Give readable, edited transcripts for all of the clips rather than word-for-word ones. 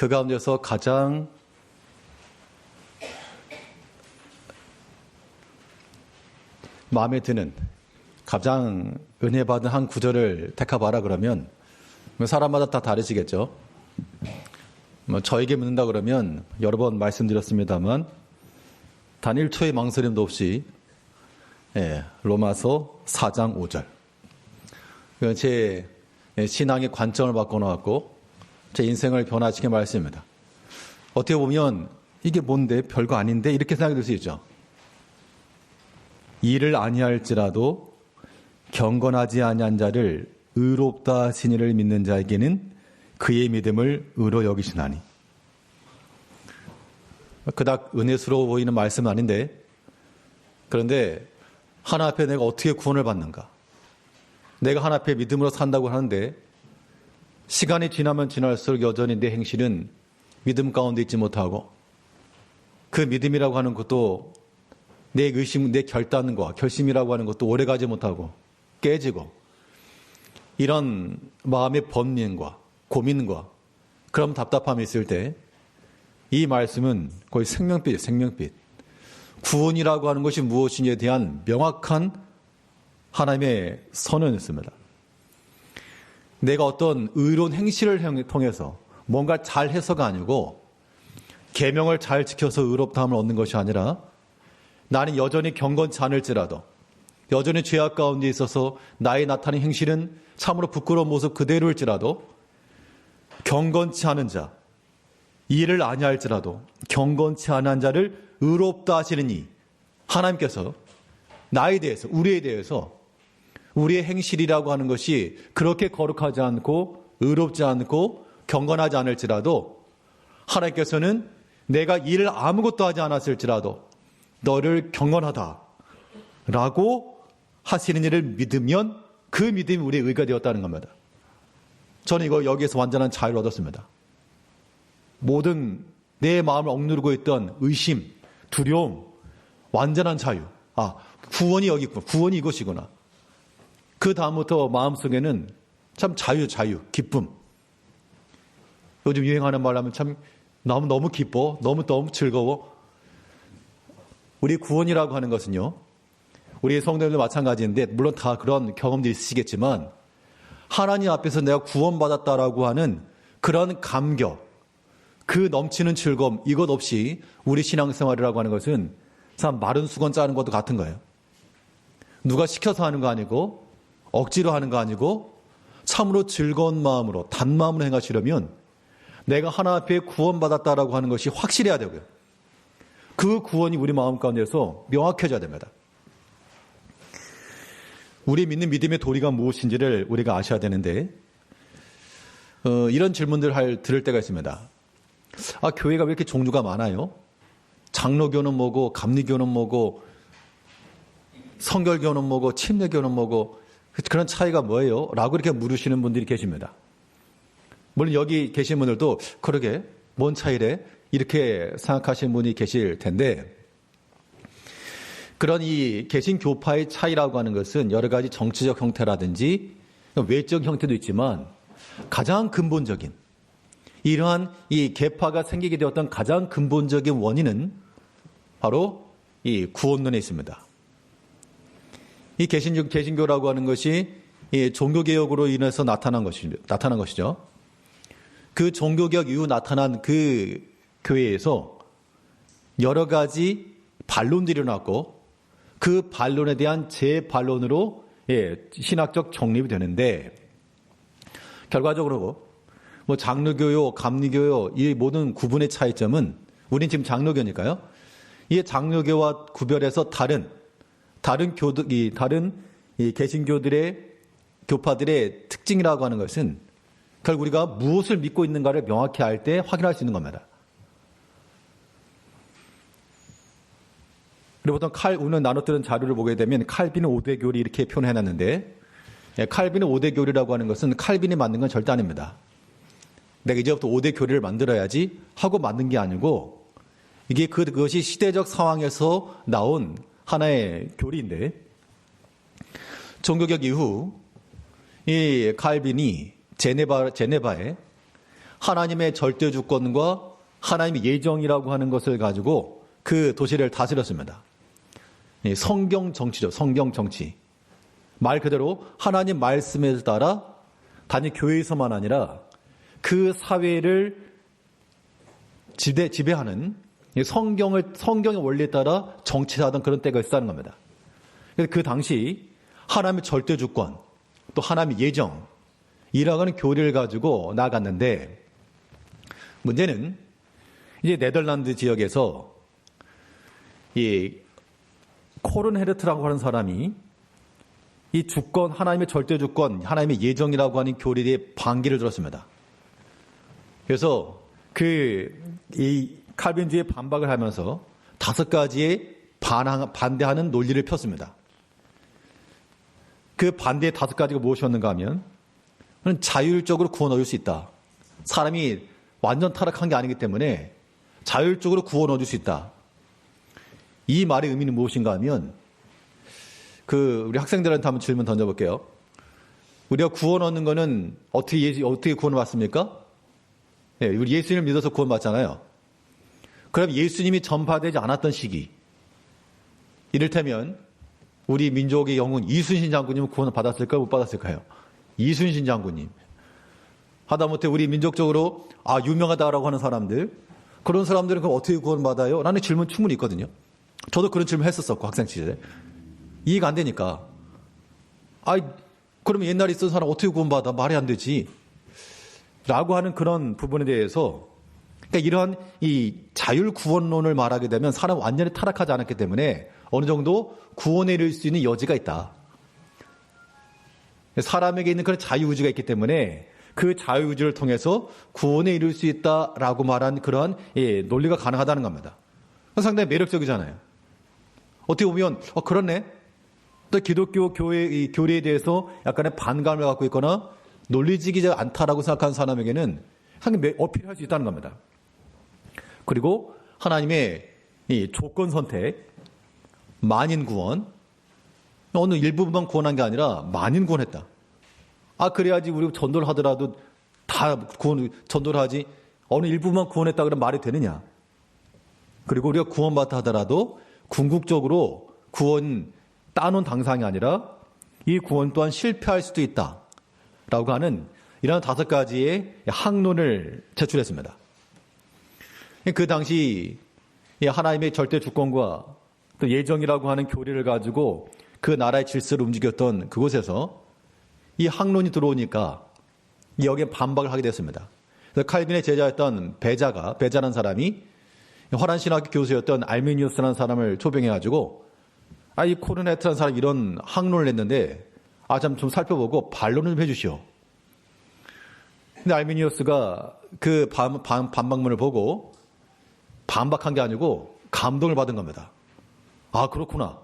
그 가운데서 가장 마음에 드는, 가장 은혜 받은 한 구절을 택해봐라 그러면 사람마다 다 다르시겠죠. 저에게 묻는다 그러면 여러 번 말씀드렸습니다만 단 1초의 망설임도 없이 로마서 4장 5절. 제 신앙의 관점을 바꿔놓았고 제 인생을 변화시킨 말씀입니다. 어떻게 보면 이게 뭔데 별거 아닌데 이렇게 생각이 들 수 있죠. 이를 아니할지라도 경건하지 아니한 자를 의롭다 하신 이를 믿는 자에게는 그의 믿음을 의로 여기시나니. 그닥 은혜스러워 보이는 말씀은 아닌데, 그런데 하나 앞에 내가 어떻게 구원을 받는가? 내가 하나 앞에 믿음으로 산다고 하는데 시간이 지나면 지날수록 여전히 내 행실은 믿음 가운데 있지 못하고, 그 믿음이라고 하는 것도 내 의심, 내 결단과 결심이라고 하는 것도 오래가지 못하고 깨지고, 이런 마음의 번민과 고민과 그런 답답함이 있을 때 이 말씀은 거의 생명빛이에요. 생명빛. 구원이라고 하는 것이 무엇인지에 대한 명확한 하나님의 선언이었습니다. 내가 어떤 의로운 행실을 통해서 뭔가 잘 해서가 아니고 계명을 잘 지켜서 의롭다함을 얻는 것이 아니라, 나는 여전히 경건치 않을지라도, 여전히 죄악 가운데 있어서 나의 나타낸 행실은 참으로 부끄러운 모습 그대로일지라도 경건치 않은 자, 이를 아니할지라도 경건치 않은 자를 의롭다 하시는 이 하나님께서 나에 대해서, 우리에 대해서, 우리의 행실이라고 하는 것이 그렇게 거룩하지 않고 의롭지 않고 경건하지 않을지라도 하나님께서는 내가 일을 아무것도 하지 않았을지라도 너를 경건하다라고 하시는 일을 믿으면 그 믿음이 우리의 의가 되었다는 겁니다. 저는 이거 여기에서 완전한 자유를 얻었습니다. 모든 내 마음을 억누르고 있던 의심, 두려움, 완전한 자유. 구원이 여기 있구나. 구원이 이것이구나. 그 다음부터 마음속에는 참 자유, 기쁨. 요즘 유행하는 말 하면 참 너무 기뻐, 너무 즐거워. 우리 구원이라고 하는 것은요, 우리 성도님들 마찬가지인데, 물론 다 그런 경험도 있으시겠지만, 하나님 앞에서 내가 구원받았다라고 하는 그런 감격, 그 넘치는 즐거움, 이것 없이 우리 신앙생활이라고 하는 것은 참 마른 수건 짜는 것도 같은 거예요. 누가 시켜서 하는 거 아니고, 억지로 하는 거 아니고, 참으로 즐거운 마음으로, 단마음으로 행하시려면 내가 하나 앞에 구원받았다라고 하는 것이 확실해야 되고요. 그 구원이 우리 마음 가운데서 명확해져야 됩니다. 우리 믿는 믿음의 도리가 무엇인지를 우리가 아셔야 되는데, 이런 질문들을 들을 때가 있습니다. 교회가 왜 이렇게 종류가 많아요? 장로교는 뭐고, 감리교는 뭐고, 성결교는 뭐고, 침례교는 뭐고, 그런 차이가 뭐예요? 라고 이렇게 물으시는 분들이 계십니다. 물론 여기 계신 분들도 그러게 뭔 차이래? 이렇게 생각하시는 분이 계실 텐데, 그런 이 개신교파의 차이라고 하는 것은 여러 가지 정치적 형태라든지 외적 형태도 있지만, 가장 근본적인, 이러한 이 계파가 생기게 되었던 가장 근본적인 원인은 바로 이 구원론에 있습니다. 이 개신교라고 하는 것이 이 종교개혁으로 인해서 나타난 것이죠. 그 종교개혁 이후 나타난 그 교회에서 여러 가지 반론들이 일어났고, 그 반론에 대한 재반론으로 신학적 정립이 되는데, 결과적으로 장로교요, 감리교요, 이 모든 구분의 차이점은, 우린 지금 장로교니까요, 이 장로교와 구별해서 다른 이 개신교들의 교파들의 특징이라고 하는 것은 결국 우리가 무엇을 믿고 있는가를 명확히 알 때 확인할 수 있는 겁니다. 그리고 보통 오늘 나눴던 자료를 보게 되면 칼빈의 5대 교리 이렇게 표현해놨는데, 칼빈의 5대 교리라고 하는 것은 칼빈이 만든 건 절대 아닙니다. 내가 이제부터 5대 교리를 만들어야지 하고 만든 게 아니고, 이게 그것이 시대적 상황에서 나온 하나의 교리인데, 종교개혁 이후 이 칼빈이 제네바에 하나님의 절대 주권과 하나님의 예정이라고 하는 것을 가지고 그 도시를 다스렸습니다. 성경 정치죠. 성경 정치. 말 그대로 하나님 말씀에 따라 단지 교회에서만 아니라 그 사회를 지배하는 성경의 원리에 따라 정치하던 그런 때가 있었다는 겁니다. 그래서 그 당시 하나님의 절대 주권 또 하나님의 예정이라고 하는 교리를 가지고 나갔는데 문제는 이제 네덜란드 지역에서 이 코른헤르트라고 하는 사람이 이 주권, 하나님의 절대 주권, 하나님의 예정이라고 하는 교리에 반기를 들었습니다. 그래서 이 칼빈주의에 반박을 하면서 5가지의 반대하는 논리를 폈습니다. 그 반대의 5가지가 무엇이었는가 하면 자율적으로 구원 얻을 수 있다. 사람이 완전 타락한 게 아니기 때문에 자율적으로 구원 얻을 수 있다. 이 말의 의미는 무엇인가 하면 우리 학생들한테 한번 질문 던져볼게요. 우리가 구원 얻는 거는 어떻게 구원을 받습니까? 네, 우리 예수님을 믿어서 구원 받잖아요. 그럼 예수님이 전파되지 않았던 시기, 이를테면 우리 민족의 영웅 이순신 장군님은 구원을 받았을까요? 못 받았을까요? 이순신 장군님. 하다못해 우리 민족적으로 유명하다라고 하는 사람들, 그런 사람들은 그럼 어떻게 구원받아요? 라는 질문 충분히 있거든요. 저도 그런 질문 했었었고 학생 시절에. 이해가 안 되니까. 그러면 옛날에 있던 사람 어떻게 구원받아? 말이 안 되지. 라고 하는 그런 부분에 대해서 그러니까 이러한 이 자율 구원론을 말하게 되면 사람 완전히 타락하지 않았기 때문에 어느 정도 구원에 이를 수 있는 여지가 있다. 사람에게 있는 그런 자유의지가 있기 때문에 그 자유의지를 통해서 구원에 이를 수 있다라고 말한 그러한 논리가 가능하다는 겁니다. 상당히 매력적이잖아요. 어떻게 보면 그렇네. 또 기독교 교리에 대해서 약간의 반감을 갖고 있거나 논리적이지 않다라고 생각하는 사람에게는 상당히 어필할 수 있다는 겁니다. 그리고 하나님의 이 조건 선택, 만인 구원, 어느 일부분만 구원한 게 아니라 만인 구원했다. 그래야지 우리 전도를 하더라도 다 전도를 하지 어느 일부분만 구원했다 그러면 말이 되느냐. 그리고 우리가 구원받다 하더라도 궁극적으로 구원 따놓은 당상이 아니라 이 구원 또한 실패할 수도 있다라고 하는 이런 5가지의 항론을 제출했습니다. 그 당시 하나님의 절대 주권과 또 예정이라고 하는 교리를 가지고 그 나라의 질서를 움직였던 그곳에서 이 항론이 들어오니까 여기에 반박을 하게 됐습니다. 그래서 칼빈의 제자였던 베자라는 사람이 화란신학교 교수였던 알미니우스라는 사람을 초빙해가지고 이 코른헤르트라는 사람이 이런 항론을 냈는데 좀 살펴보고 반론을 좀 해주시오. 근데 알미니우스가 그 반박문을 보고 반박한 게 아니고 감동을 받은 겁니다. 그렇구나.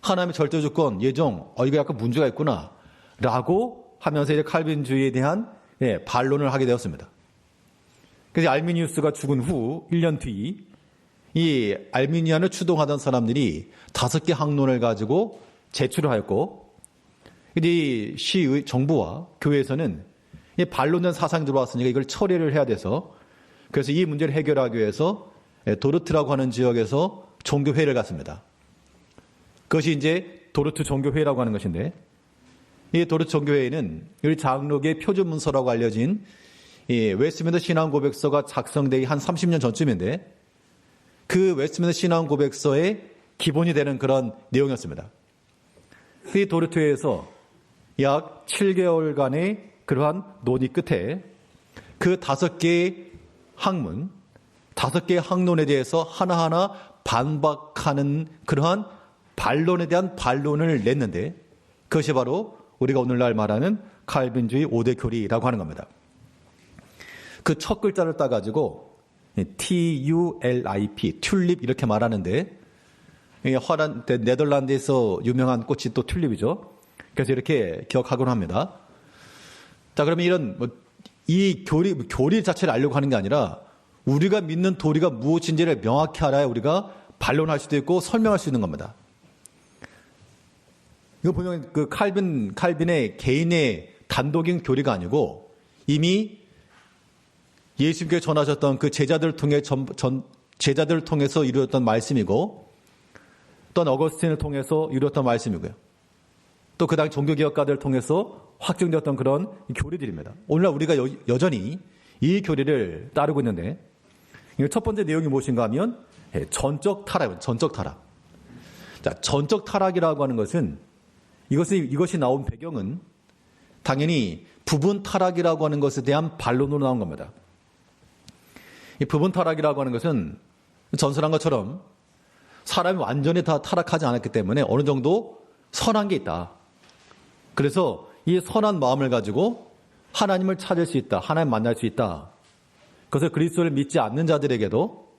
하나님의 절대주권, 예정, 이거 약간 문제가 있구나. 라고 하면서 이제 칼빈주의에 대한 반론을 하게 되었습니다. 그래서 알미니우스가 죽은 후 1년 뒤 이 알미니안을 추동하던 사람들이 5개 항론을 가지고 제출을 하였고, 이 정부와 교회에서는 이 반론된 사상이 들어왔으니까 이걸 처리를 해야 돼서, 그래서 이 문제를 해결하기 위해서 도르트라고 하는 지역에서 종교회의를 갖습니다. 그것이 이제 도르트 종교회의라고 하는 것인데, 이 도르트 종교회의는 우리 장로교의 표준 문서라고 알려진 이 웨스트민스터 신앙고백서가 작성되기 한 30년 전쯤인데, 그 웨스트민스터 신앙고백서의 기본이 되는 그런 내용이었습니다. 이 도르트회에서 약 7개월간의 그러한 논의 끝에 그 5개의 학문, 5개의 학론에 대해서 하나하나 반박하는 그러한 반론에 대한 반론을 냈는데, 그것이 바로 우리가 오늘날 말하는 칼빈주의 5대 교리라고 하는 겁니다. 그 첫 글자를 따가지고 TULIP, 튤립 이렇게 말하는데, 네덜란드에서 유명한 꽃이 또 튤립이죠. 그래서 이렇게 기억하곤 합니다. 자, 그러면 이 교리 자체를 알려고 하는 게 아니라 우리가 믿는 도리가 무엇인지를 명확히 알아야 우리가 반론할 수도 있고 설명할 수 있는 겁니다. 이거 보면 그 칼빈의 개인의 단독인 교리가 아니고 이미 예수님께 전하셨던 그 제자들을 통해서 이루었던 말씀이고, 또한 어거스틴을 통해서 이루었던 말씀이고요. 또 그 당시 종교개혁가들을 통해서 확정되었던 그런 교리들입니다. 오늘날 우리가 여전히 이 교리를 따르고 있는데, 첫 번째 내용이 무엇인가 하면 전적 타락입니다. 전적 타락. 자, 전적 타락이라고 하는 것은 이것이 나온 배경은 당연히 부분 타락이라고 하는 것에 대한 반론으로 나온 겁니다. 이 부분 타락이라고 하는 것은 전설한 것처럼 사람이 완전히 다 타락하지 않았기 때문에 어느 정도 선한 게 있다. 그래서 이 선한 마음을 가지고 하나님을 찾을 수 있다. 하나님 만날 수 있다. 그래서 그리스도를 믿지 않는 자들에게도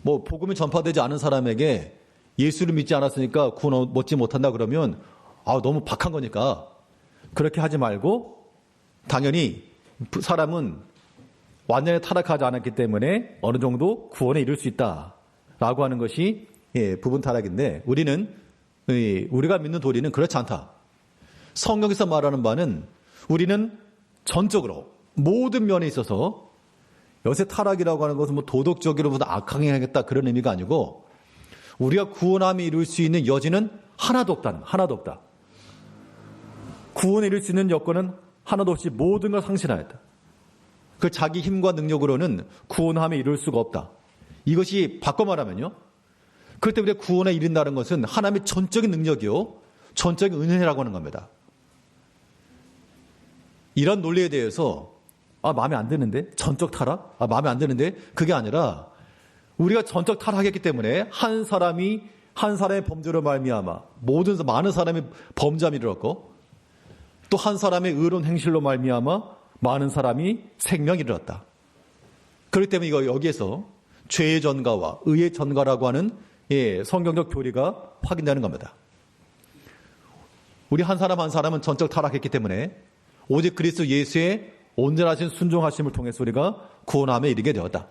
복음이 전파되지 않은 사람에게 예수를 믿지 않았으니까 구원 얻지 못한다 그러면 너무 박한 거니까 그렇게 하지 말고 당연히 사람은 완전히 타락하지 않았기 때문에 어느 정도 구원에 이를 수 있다라고 하는 것이 부분 타락인데 우리가 믿는 도리는 그렇지 않다. 성경에서 말하는 바는 우리는 전적으로 모든 면에 있어서 여기서 타락이라고 하는 것은 도덕적으로부터 악하게 하겠다 그런 의미가 아니고 우리가 구원함에 이룰 수 있는 여지는 하나도 없다. 구원에 이룰 수 있는 여건은 하나도 없이 모든 걸 상실하였다. 그 자기 힘과 능력으로는 구원함에 이룰 수가 없다. 이것이 바꿔 말하면요. 그럴 때 우리가 구원에 이른다는 것은 하나님의 전적인 능력이요. 전적인 은혜라고 하는 겁니다. 이런 논리에 대해서 마음에 안 드는데? 전적 타락? 마음에 안 드는데? 그게 아니라 우리가 전적 타락했기 때문에 한 사람의 범죄로 말미암아 많은 사람이 범죄함이 이르렀고 또 한 사람의 의로운 행실로 말미암아 많은 사람이 생명이 이르렀다. 그렇기 때문에 여기에서 죄의 전가와 의의 전가라고 하는 성경적 교리가 확인되는 겁니다. 우리 한 사람은 전적 타락했기 때문에 오직 그리스도 예수의 온전하신 순종하심을 통해서 우리가 구원함에 이르게 되었다.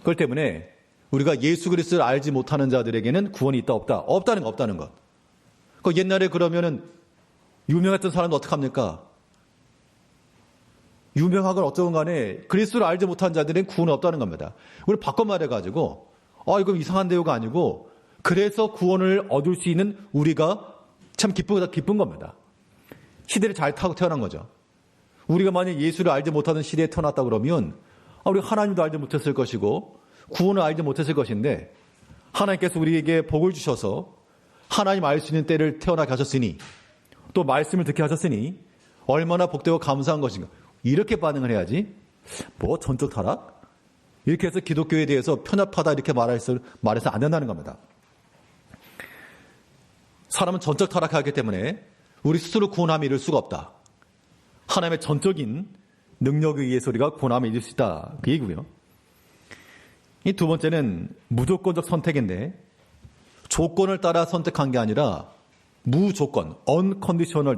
그렇기 때문에 우리가 예수 그리스도를 알지 못하는 자들에게는 구원이 있다 없다? 없다는 것. 옛날에 그러면은 유명했던 사람도 어떡합니까? 유명하건 어쩌건 간에 그리스도를 알지 못한 자들은 구원이 없다는 겁니다. 우리 바꿔 말해가지고 이거 이상한 대우가 아니고 그래서 구원을 얻을 수 있는 우리가 참 기쁜 겁니다. 시대를 잘 타고 태어난 거죠. 우리가 만약 예수를 알지 못하는 시대에 태어났다 그러면 우리가 하나님도 알지 못했을 것이고 구원을 알지 못했을 것인데 하나님께서 우리에게 복을 주셔서 하나님 알 수 있는 때를 태어나게 하셨으니 또 말씀을 듣게 하셨으니 얼마나 복되고 감사한 것인가. 이렇게 반응을 해야지 전적 타락? 이렇게 해서 기독교에 대해서 편협하다 이렇게 말해서 안 된다는 겁니다. 사람은 전적 타락하기 때문에 우리 스스로 구원함에 이를 수가 없다. 하나님의 전적인 능력에 의해서 우리가 구원함에 이를 수 있다. 그 얘기고요. 이 두 번째는 무조건적 선택인데 조건을 따라 선택한 게 아니라 무조건, unconditional,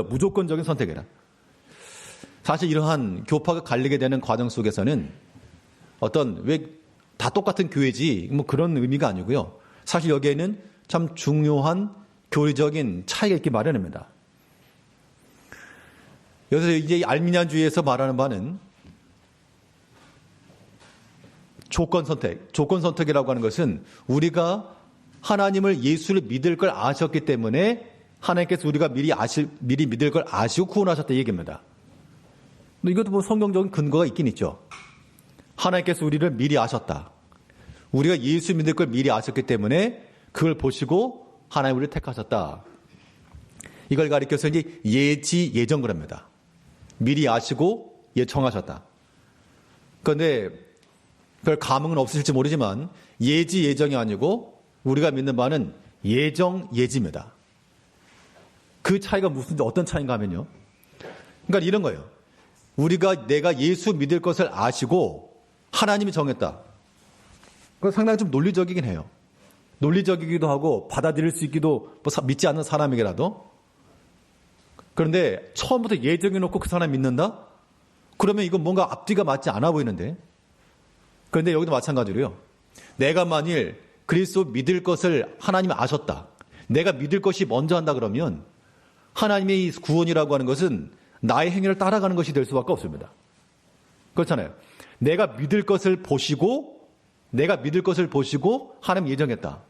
무조건적인 선택이라. 사실 이러한 교파가 갈리게 되는 과정 속에서는 왜 다 똑같은 교회지 그런 의미가 아니고요. 사실 여기에는 참 중요한 교리적인 차이가 있기 마련입니다. 여기서 이제 알미니안주의에서 말하는 바는 조건 선택이라고 하는 것은 우리가 하나님을 예수를 믿을 걸 아셨기 때문에 하나님께서 우리가 미리 믿을 걸 아시고 구원하셨다 이 얘기입니다. 이것도 성경적인 근거가 있긴 있죠. 하나님께서 우리를 미리 아셨다. 우리가 예수 믿을 걸 미리 아셨기 때문에 그걸 보시고 하나님 우리를 택하셨다. 이걸 가리켜서 이제 예정 그럽니다. 미리 아시고 예청하셨다. 그런데 별 감흥은 없으실지 모르지만 예정이 아니고 우리가 믿는 바는 예지입니다. 그 차이가 어떤 차이인가 하면요. 그러니까 이런 거예요. 내가 예수 믿을 것을 아시고 하나님이 정했다. 그건 상당히 좀 논리적이긴 해요. 논리적이기도 하고 받아들일 수 있기도 믿지 않는 사람에게라도. 그런데 처음부터 예정해놓고 그 사람 믿는다? 그러면 이건 뭔가 앞뒤가 맞지 않아 보이는데. 그런데 여기도 마찬가지로요. 내가 만일 그리스도 믿을 것을 하나님이 아셨다. 내가 믿을 것이 먼저 한다 그러면 하나님의 이 구원이라고 하는 것은 나의 행위를 따라가는 것이 될 수밖에 없습니다. 그렇잖아요. 내가 믿을 것을 보시고 하나님 예정했다.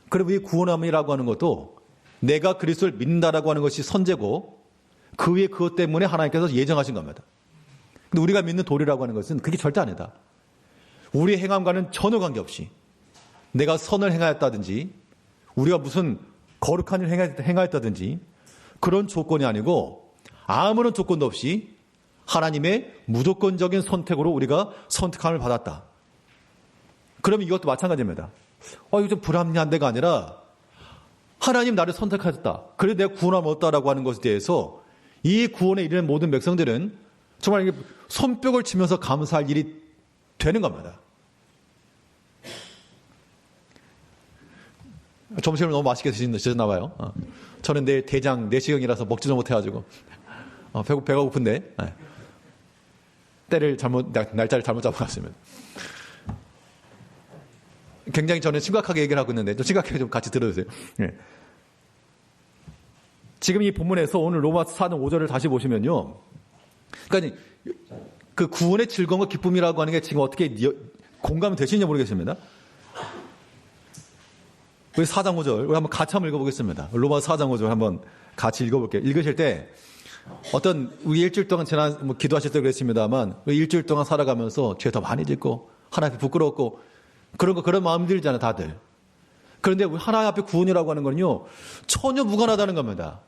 그리고 이 구원함이라고 하는 것도 내가 그리스도를 믿는다라고 하는 것이 선제고 그 위에 그것 때문에 하나님께서 예정하신 겁니다. 근데 우리가 믿는 도리라고 하는 것은 그게 절대 아니다. 우리의 행함과는 전혀 관계없이 내가 선을 행하였다든지 우리가 무슨 거룩한 일을 행하였다든지 그런 조건이 아니고 아무런 조건도 없이 하나님의 무조건적인 선택으로 우리가 선택함을 받았다. 그러면 이것도 마찬가지입니다. 이거 좀 불합리한데가 아니라 하나님 나를 선택하셨다. 그래서 내가 구원을 얻었다라고 하는 것에 대해서 이 구원에 이르는 모든 백성들은 정말 이게 손뼉을 치면서 감사할 일이 되는 겁니다. 점심을 너무 맛있게 드셨나 봐요. 저는 내일 대장 내시경이라서 먹지도 못해가지고 배가 고픈데 날짜를 잘못 잡은 것 같습니다. 굉장히 저는 심각하게 얘기를 하고 있는데 좀 심각하게 좀 같이 들어주세요. 지금 이 본문에서 오늘 로마서 4장 5절을 다시 보시면요. 그러니까 그 구원의 즐거움과 기쁨이라고 하는 게 지금 어떻게 공감이 되시는지 모르겠습니다. 우리 4장 5절 우리 한번 같이 한번 읽어보겠습니다. 로마서 4장 5절 한번 같이 읽어볼게요. 읽으실 때 우리 일주일 동안 기도하실 때 그랬습니다만 우리 일주일 동안 살아가면서 죄 더 많이 짓고 하나님 앞에 부끄럽고 그런 마음 들잖아요, 다들. 그런데 우리 하나님 앞에 구원이라고 하는 건요, 전혀 무관하다는 겁니다.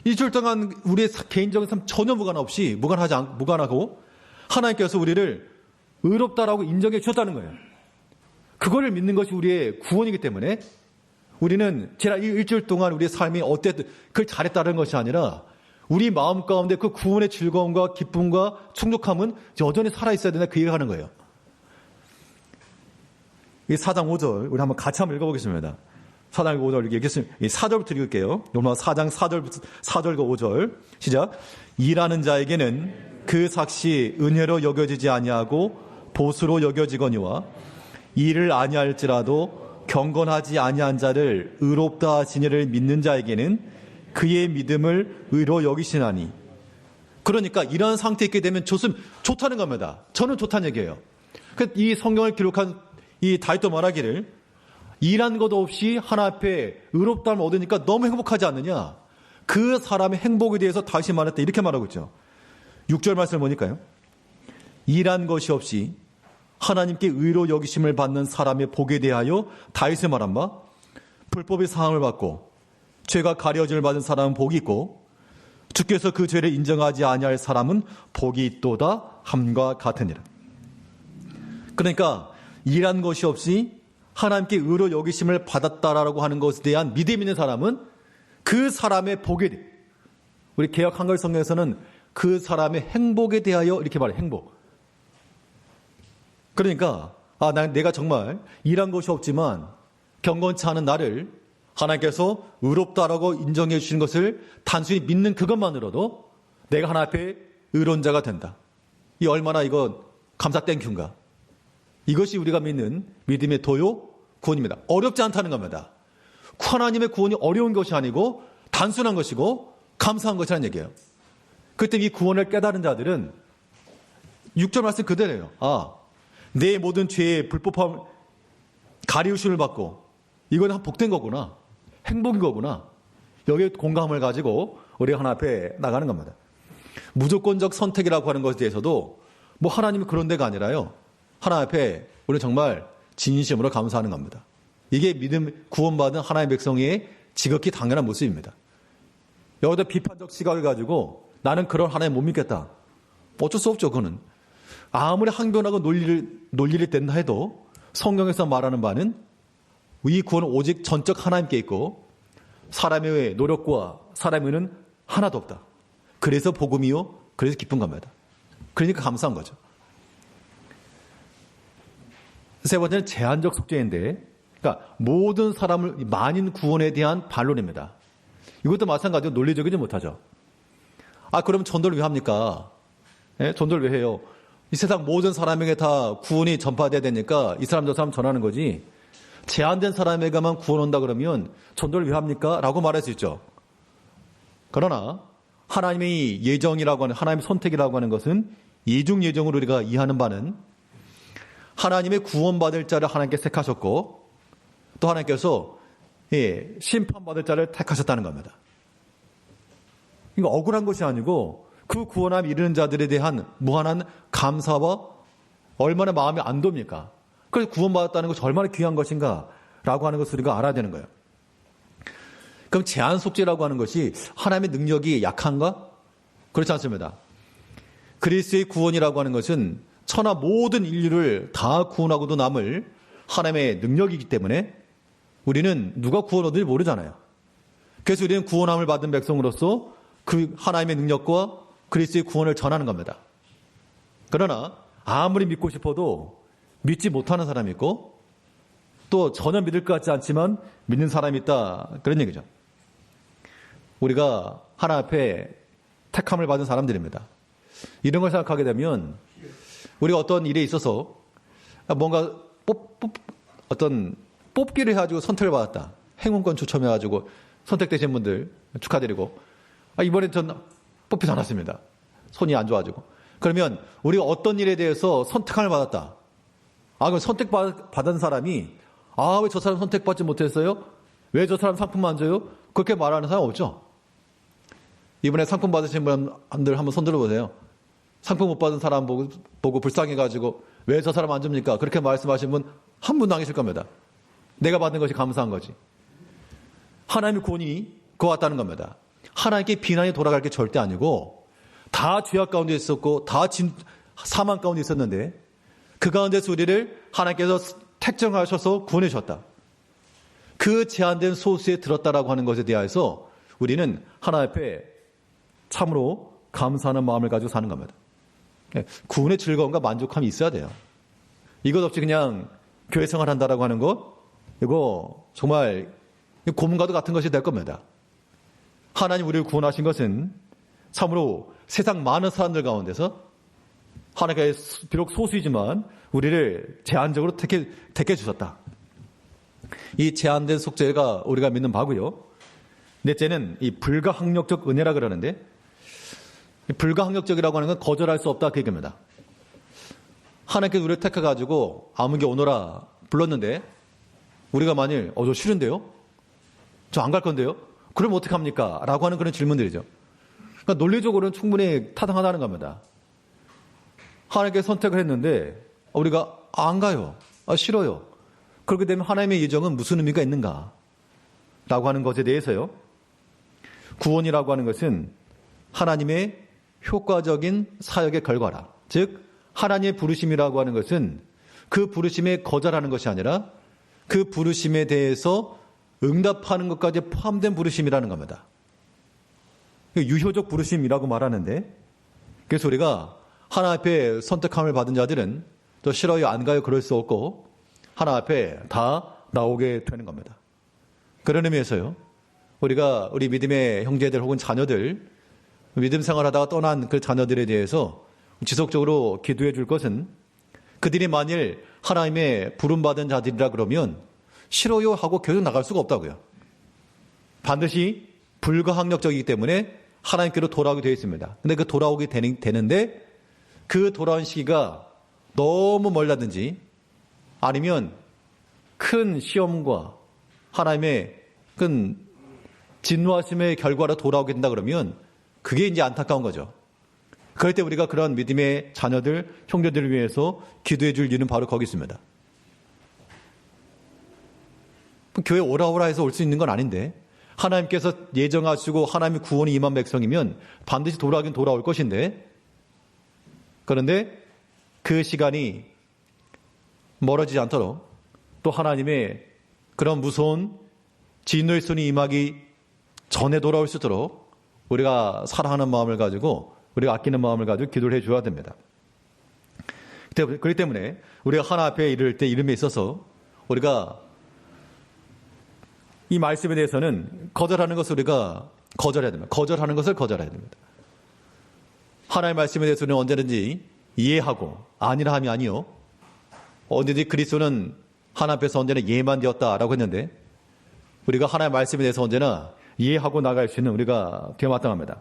일주일 동안 우리의 개인적인 삶 전혀 무관하고 하나님께서 우리를 의롭다라고 인정해 주셨다는 거예요. 그거를 믿는 것이 우리의 구원이기 때문에 우리는 지난 일주일 동안 우리의 삶이 어땠든 그걸 잘했다는 것이 아니라 우리 마음 가운데 그 구원의 즐거움과 기쁨과 충족함은 여전히 살아있어야 된다, 그 얘기를 하는 거예요. 이 4장 5절 우리 한번 같이 한번 읽어보겠습니다. 4장 5절 읽겠습니다. 4절부터 읽을게요. 로마서 4장 4절과 5절 시작. 일하는 자에게는 그 삭시 은혜로 여겨지지 아니하고 보수로 여겨지거니와 일을 아니할지라도 경건하지 아니한 자를 의롭다 하시니를 믿는 자에게는 그의 믿음을 의로 여기시나니. 그러니까 이런 상태에 있게 되면 좋다는 겁니다. 저는 좋다는 얘기예요. 이 성경을 기록한 이 다윗도 말하기를 일한 것 없이 하나님 앞에 의롭다함을 얻으니까 너무 행복하지 않느냐. 그 사람의 행복에 대해서 다윗이 말할 때 이렇게 말하고 있죠. 6절 말씀을 보니까요. 일한 것이 없이 하나님께 의로 여기심을 받는 사람의 복에 대하여 다윗이 말한 바 불법의 사함을 받고 죄가 가려짐을 받은 사람은 복이 있고 주께서 그 죄를 인정하지 아니할 사람은 복이 있도다 함과 같으니라. 그러니까 일한 것이 없이 하나님께 의로 여기심을 받았다라고 하는 것에 대한 믿음 있는 사람은 그 사람의 복에 대해, 우리 개역 한글 성경에서는 그 사람의 행복에 대하여 이렇게 말해요. 행복. 그러니까 내가 정말 일한 것이 없지만 경건치 않은 나를 하나님께서 의롭다라고 인정해 주시는 것을 단순히 믿는 그것만으로도 내가 하나님 앞에 의로운 자가 된다. 이 얼마나 이거 감사 땡큐인가. 이것이 우리가 믿는 믿음의 도요 구원입니다. 어렵지 않다는 겁니다. 하나님의 구원이 어려운 것이 아니고 단순한 것이고 감사한 것이라는 얘기예요. 그때 이 구원을 깨달은 자들은 6절 말씀 그대로예요. 내 모든 죄의 불법함 가리우심을 받고 이건 복된 거구나. 행복인 거구나. 여기에 공감을 가지고 우리가 하나님 앞에 나가는 겁니다. 무조건적 선택이라고 하는 것에 대해서도 하나님이 그런 데가 아니라요. 하나님 앞에 우리는 정말 진심으로 감사하는 겁니다. 이게 믿음 구원받은 하나님의 백성의 지극히 당연한 모습입니다. 여기다 비판적 시각을 가지고 나는 그런 하나님 못 믿겠다. 어쩔 수 없죠. 그거는. 아무리 항변하고 논리를 댄다 해도 성경에서 말하는 바는 이 구원은 오직 전적 하나님께 있고 사람의 노력과 사람의 의는 하나도 없다. 그래서 복음이요. 그래서 기쁜 겁니다. 그러니까 감사한 거죠. 세 번째는 제한적 속죄인데, 그러니까 모든 사람을 만인 구원에 대한 반론입니다. 이것도 마찬가지로 논리적이지 못하죠. 그럼 전도를 왜 합니까? 전도를 왜 해요? 이 세상 모든 사람에게 다 구원이 전파돼야 되니까 이 사람 저 사람 전하는 거지. 제한된 사람에게만 구원 온다 그러면 전도를 왜 합니까? 라고 말할 수 있죠. 그러나 하나님의 예정이라고 하는 하나님의 선택이라고 하는 것은 이중 예정으로 우리가 이해하는 바는 하나님의 구원받을 자를 하나님께 택하셨고 또 하나님께서 심판받을 자를 택하셨다는 겁니다. 이거 억울한 것이 아니고 그 구원함 이르는 자들에 대한 무한한 감사와 얼마나 마음이 안돕니까? 그래서 구원받았다는 것이 얼마나 귀한 것인가 라고 하는 것을 우리가 알아야 되는 거예요. 그럼 제한 속죄라고 하는 것이 하나님의 능력이 약한가? 그렇지 않습니다. 그리스도의 구원이라고 하는 것은 천하 모든 인류를 다 구원하고도 남을 하나님의 능력이기 때문에 우리는 누가 구원 얻을지 모르잖아요. 그래서 우리는 구원함을 받은 백성으로서 그 하나님의 능력과 그리스도의 구원을 전하는 겁니다. 그러나 아무리 믿고 싶어도 믿지 못하는 사람이 있고 또 전혀 믿을 것 같지 않지만 믿는 사람이 있다. 그런 얘기죠. 우리가 하나님 앞에 택함을 받은 사람들입니다. 이런 걸 생각하게 되면 우리가 어떤 일에 있어서 뭔가 어떤 뽑기를 해가지고 선택을 받았다. 행운권 추첨해가지고 선택되신 분들 축하드리고 이번에 전 뽑히지 않았습니다. 손이 안 좋아지고. 그러면 우리가 어떤 일에 대해서 선택함을 받았다. 그럼 선택받은 사람이 왜 저 사람 선택받지 못했어요? 왜 저 사람 상품 안 줘요? 그렇게 말하는 사람 없죠? 이번에 상품 받으신 분들 한번 손 들어보세요. 상품 못 받은 사람 보고 불쌍해가지고 왜 저 사람 안 줍니까? 그렇게 말씀하신 분 한 분도 안 계실 겁니다. 내가 받는 것이 감사한 거지. 하나님의 구원이 그와 같다는 겁니다. 하나님께 비난이 돌아갈 게 절대 아니고 다 죄악 가운데 있었고 다 사망 가운데 있었는데 그 가운데서 우리를 하나님께서 택정하셔서 구원해 주셨다. 그 제한된 소수에 들었다라고 하는 것에 대해서 우리는 하나님 앞에 참으로 감사하는 마음을 가지고 사는 겁니다. 구원의 즐거움과 만족함이 있어야 돼요. 이것 없이 그냥 교회 생활한다라고 하는 것, 이거 정말 고문과도 같은 것이 될 겁니다. 하나님 우리를 구원하신 것은 참으로 세상 많은 사람들 가운데서 하나님께서 비록 소수이지만 우리를 제한적으로 택해 주셨다. 이 제한된 속죄가 우리가 믿는 바고요. 넷째는 이 불가항력적 은혜라 그러는데 불가항력적이라고 하는 건 거절할 수 없다 그 얘기입니다. 하나님께서 우리를 택해가지고 아무개 오너라 불렀는데 우리가 만일 저 싫은데요? 저 안 갈 건데요? 그럼 어떡합니까? 라고 하는 그런 질문들이죠. 그러니까 논리적으로는 충분히 타당하다는 겁니다. 하나님께 선택을 했는데 우리가 안 가요. 싫어요. 그렇게 되면 하나님의 예정은 무슨 의미가 있는가? 라고 하는 것에 대해서요. 구원이라고 하는 것은 하나님의 효과적인 사역의 결과라. 즉 하나님의 부르심이라고 하는 것은 그 부르심에 거절하는 것이 아니라 그 부르심에 대해서 응답하는 것까지 포함된 부르심이라는 겁니다. 유효적 부르심이라고 말하는데 그래서 우리가 하나님 앞에 선택함을 받은 자들은 또 싫어요 안 가요 그럴 수 없고 하나님 앞에 다 나오게 되는 겁니다. 그런 의미에서요. 우리가 우리 믿음의 형제들 혹은 자녀들 믿음 생활하다가 떠난 그 자녀들에 대해서 지속적으로 기도해 줄 것은 그들이 만일 하나님의 부름받은 자들이라 그러면 싫어요 하고 계속 나갈 수가 없다고요. 반드시 불가항력적이기 때문에 하나님께로 돌아오게 되어 있습니다. 근데 그 돌아오게 되는데 그 돌아온 시기가 너무 멀다든지 아니면 큰 시험과 하나님의 큰 진노하심의 결과로 돌아오게 된다 그러면 그게 이제 안타까운 거죠. 그럴 때 우리가 그런 믿음의 자녀들, 형제들을 위해서 기도해 줄 일은 바로 거기 있습니다. 교회 오라오라 해서 올 수 있는 건 아닌데 하나님께서 예정하시고 하나님의 구원이 임한 백성이면 반드시 돌아오긴 돌아올 것인데 그런데 그 시간이 멀어지지 않도록 또 하나님의 그런 무서운 진노의 손이 임하기 전에 돌아올 수 있도록 우리가 사랑하는 마음을 가지고 우리가 아끼는 마음을 가지고 기도를 해줘야 됩니다. 그렇기 때문에 우리가 하나님 앞에 이를 때 이름에 있어서 우리가 이 말씀에 대해서는 거절하는 것을 우리가 거절해야 됩니다. 거절하는 것을 거절해야 됩니다. 하나님의 말씀에 대해서는 언제든지 이해하고 아니라 함이 아니요. 언제든지 그리스도는 하나님 앞에서 언제나 예만 되었다라고 했는데 우리가 하나님의 말씀에 대해서 언제나 이해하고 나갈 수 있는 우리가 되어 마땅합니다.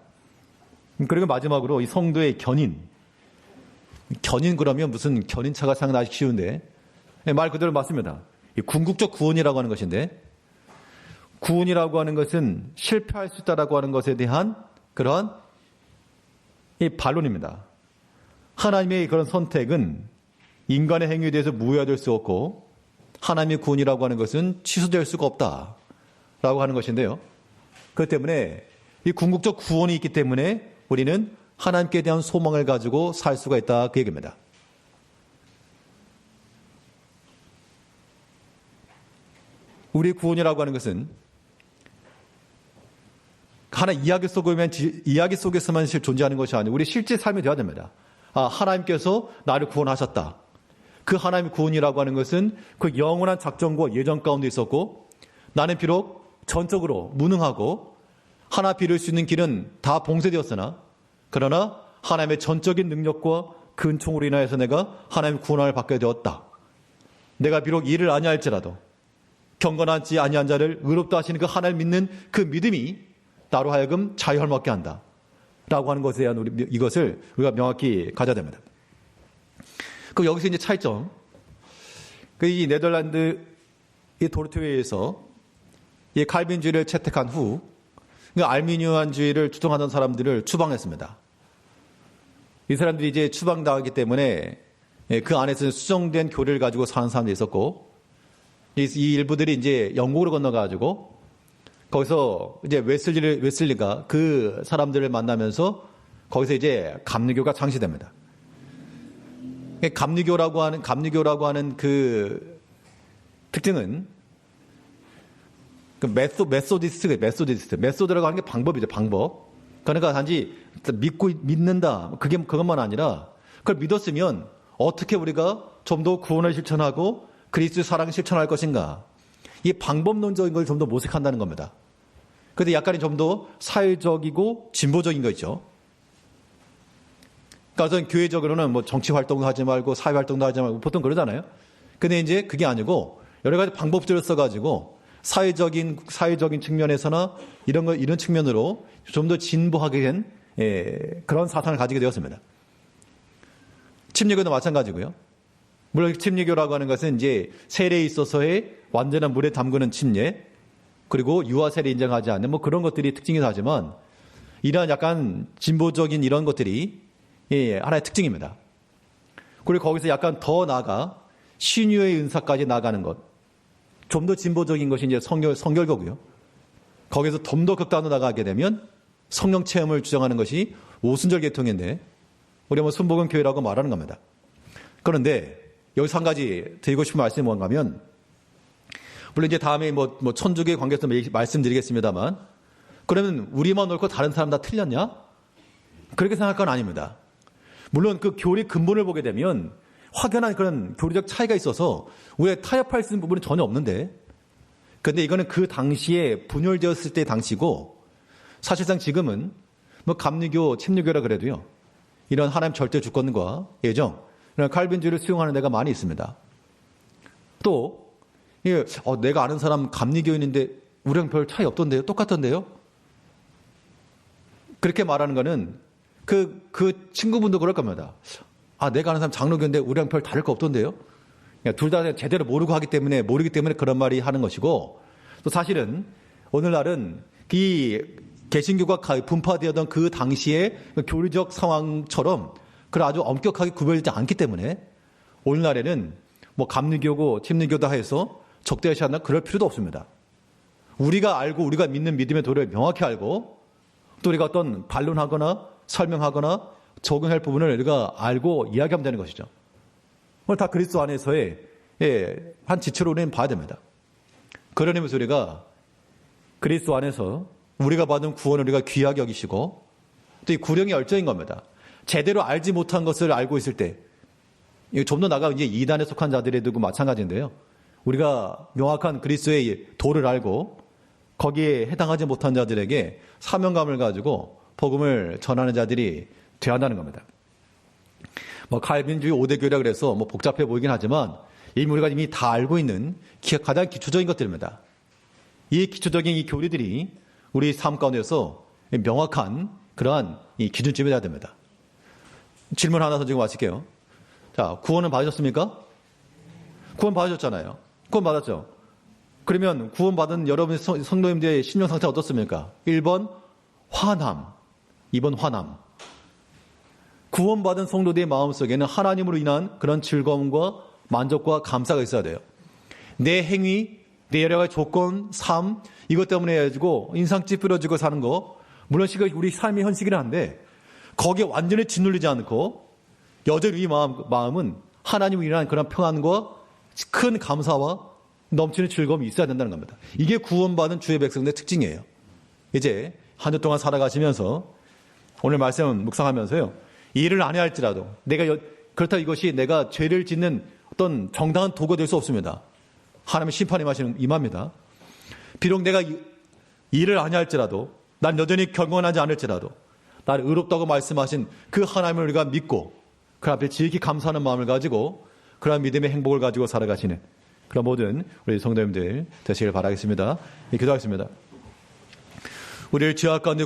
그리고 마지막으로 이 성도의 견인. 견인 그러면 무슨 견인차가 생각나기 쉬운데 말 그대로 맞습니다. 궁극적 구원이라고 하는 것인데 구원이라고 하는 것은 실패할 수 있다라고 하는 것에 대한 그러한 이 반론입니다. 하나님의 그런 선택은 인간의 행위에 대해서 무효화될 수 없고 하나님의 구원이라고 하는 것은 취소될 수가 없다라고 하는 것인데요. 그렇기 때문에 이 궁극적 구원이 있기 때문에 우리는 하나님께 대한 소망을 가지고 살 수가 있다 그 얘기입니다. 우리 구원이라고 하는 것은 하나 이야기 속에서만 존재하는 것이 아니고 우리 실제 삶이 되어야 됩니다. 하나님께서 나를 구원하셨다. 그 하나님의 구원이라고 하는 것은 그 영원한 작정과 예정 가운데 있었고 나는 비록 전적으로 무능하고 하나 빌을 수 있는 길은 다 봉쇄되었으나 그러나 하나님의 전적인 능력과 그 은총으로 인하여서 내가 하나님의 구원을 받게 되었다. 내가 비록 이를 아니할지라도 경건하지 아니한 자를 의롭다 하시는 그 하나님을 믿는 그 믿음이 나로 하여금 자유함을 얻게 한다. 라고 하는 것에 대한 이것을 우리가 명확히 가져야 됩니다. 그 여기서 이제 차이점. 이 네덜란드 이 도르트웨이에서 이 칼빈주의를 채택한 후 알미니안주의를 주장하던 사람들을 추방했습니다. 이 사람들이 이제 추방당하기 때문에 그 안에서 수정된 교리를 가지고 사는 사람들이 있었고 이 일부들이 이제 영국으로 건너가지고 거기서 이제 웨슬리가 그 사람들을 만나면서 거기서 이제 감리교가 창시됩니다. 감리교라고 하는 그 특징은 그 메소드라고 하는 게 방법이죠, 방법. 그러니까 단지 믿는다. 그것만 아니라 그걸 믿었으면 어떻게 우리가 좀 더 구원을 실천하고 그리스도의 사랑을 실천할 것인가. 이 방법론적인 걸 좀 더 모색한다는 겁니다. 그런데 약간이 좀 더 사회적이고 진보적인 거 있죠. 그러니까 교회적으로는 뭐 정치 활동도 하지 말고 사회 활동도 하지 말고 보통 그러잖아요. 근데 이제 그게 아니고 여러 가지 방법들을 써가지고 사회적인 측면에서나 이런 측면으로 좀 더 진보하게 된 그런 사상을 가지게 되었습니다. 침례교도 마찬가지고요. 물론 침례교라고 하는 것은 이제 세례에 있어서의 완전한 물에 담그는 침례, 그리고 유아 세례 인정하지 않는 뭐 그런 것들이 특징이긴 하지만 이러한 약간 진보적인 이런 것들이 하나의 특징입니다. 그리고 거기서 약간 더 나아가 신유의 은사까지 나가는 것, 좀 더 진보적인 것이 이제 성결교고요. 거기서 좀 더 극단으로 나가게 되면 성령 체험을 주장하는 것이 오순절 계통인데 우리가 뭐 순복음 교회라고 말하는 겁니다. 그런데 여기서 한 가지 드리고 싶은 말씀이 뭔가 하면 물론 이제 다음에 뭐 천주교에 관계해서 말씀드리겠습니다만 그러면 우리만 옳고 다른 사람 다 틀렸냐? 그렇게 생각할 건 아닙니다. 물론 그 교리 근본을 보게 되면 확연한 그런 교리적 차이가 있어서 우리가 타협할 수 있는 부분은 전혀 없는데 그런데 이거는 그 당시에 분열되었을 때 당시고 사실상 지금은 뭐 감리교, 침례교라 그래도요 이런 하나님 절대 주권과 예정 이런 칼빈주의를 수용하는 데가 많이 있습니다. 또 내가 아는 사람 감리교인인데 우리랑 별 차이 없던데요? 똑같던데요? 그렇게 말하는 거는 그 친구분도 그럴 겁니다. 내가 아는 사람 장로교인데 우리랑 별 다를 거 없던데요? 둘 다 제대로 모르기 때문에 그런 말이 하는 것이고 또 사실은 오늘날은 이 개신교가 분파되었던 그 당시의 교리적 상황처럼 그걸 아주 엄격하게 구별되지 않기 때문에 오늘날에는 뭐 감리교고 침례교다 해서 적대시한다 그럴 필요도 없습니다. 우리가 알고 우리가 믿는 믿음의 도리를 명확히 알고 또 우리가 어떤 반론하거나 설명하거나 적용할 부분을 우리가 알고 이야기하면 되는 것이죠. 오늘 다 그리스도 안에서의 한 지체로 우리는 봐야 됩니다. 그런 의미에서 우리가 그리스도 안에서 우리가 받은 구원을 우리가 귀하게 여기시고 또 이 구령의 열정인 겁니다. 제대로 알지 못한 것을 알고 있을 때 좀 더 나가 이제 이단에 속한 자들에도 마찬가지인데요. 우리가 명확한 그리스도의 도를 알고 거기에 해당하지 못한 자들에게 사명감을 가지고 복음을 전하는 자들이 되어야 한다는 겁니다. 뭐 칼빈주의 5대 교리라 그래서 뭐 복잡해 보이긴 하지만 이미 우리가 이미 다 알고 있는 가장 기초적인 것들입니다. 이 기초적인 이 교리들이 우리 삶 가운데서 명확한 그러한 이 기준점이 되어야 됩니다. 질문 하나 던지고 마칠게요. 자, 구원은 받으셨습니까? 구원 받으셨잖아요. 구원 받았죠? 그러면 구원받은 여러분 성도님들의 심령 상태가 어떻습니까? 1번 화남, 2번 화남. 구원받은 성도들의 마음속에는 하나님으로 인한 그런 즐거움과 만족과 감사가 있어야 돼요. 내 행위, 내 여러 가지 조건, 삶, 이것 때문에 해가지고 인상 찌푸려지고 사는 거, 물론 우리 삶의 현실이긴 한데 거기에 완전히 짓눌리지 않고 여전히 우리 마음은 하나님으로 인한 그런 평안과 큰 감사와 넘치는 즐거움이 있어야 된다는 겁니다. 이게 구원받은 주의 백성들의 특징이에요. 이제 한 주 동안 살아가시면서 오늘 말씀 묵상하면서요. 일을 안 해야 할지라도 그렇다 이것이 내가 죄를 짓는 어떤 정당한 도구가 될 수 없습니다. 하나님의 심판이 임합니다. 비록 내가 일을 안 해야 할지라도 난 여전히 경건하지 않을지라도 나를 의롭다고 말씀하신 그 하나님을 우리가 믿고 그 앞에 지극히 감사하는 마음을 가지고 그러한 믿음의 행복을 가지고 살아가시는 그런 모든 우리 성도님들 되시길 바라겠습니다. 기도하겠습니다. 우리를 죄악 가운데